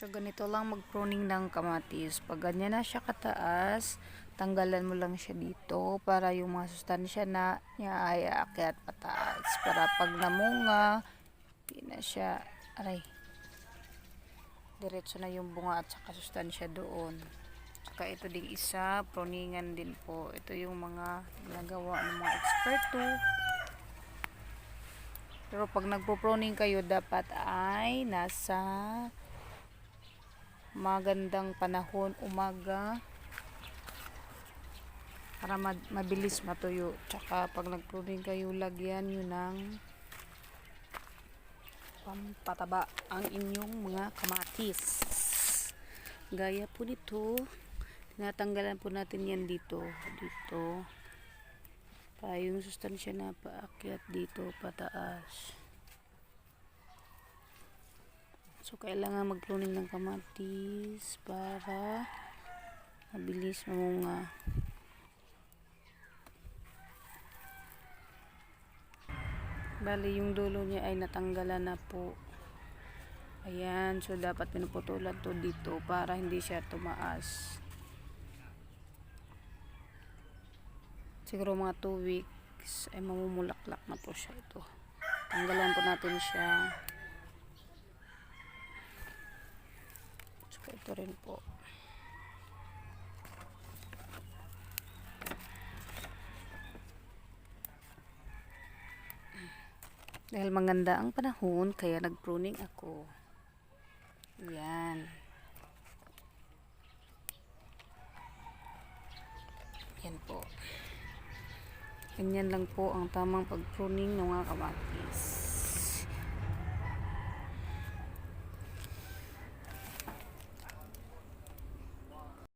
So, ganito lang mag-pruning ng kamatis. Pag ganyan na siya kataas, tanggalan mo lang siya dito para yung mga sustansya na niya ay aakyat pataas. Para pag namunga, di na siya, aray, diretso na yung bunga at saka sustansya doon. Saka ito ding isa, pruningan din po. Ito yung mga ginagawa ng mga eksperto. Pero pag nagpo-pruning kayo, dapat ay nasa magandang panahon, umaga, para mabilis matuyo. Tsaka pag nag-pruning kayo, lagyan nyo ng pampataba ang inyong mga kamatis. Gaya po nito, tinatanggalan po natin yan dito para yung sustansya na paakyat dito pataas. So, kailangan mag-pruning ng kamatis para mabilis mamunga. Bali, yung dulo niya ay natanggalan na po. Ayan. So, dapat pinuputulan to dito para hindi siya tumaas. Siguro mga 2 weeks ay mamumulaklak na po siya ito. Tanggalan po natin siya. So, ito rin po. Dahil maganda ang panahon, kaya nag-pruning ako. Yan. Yan po. Ganyan lang po ang tamang pag-pruning ng mga kamatis.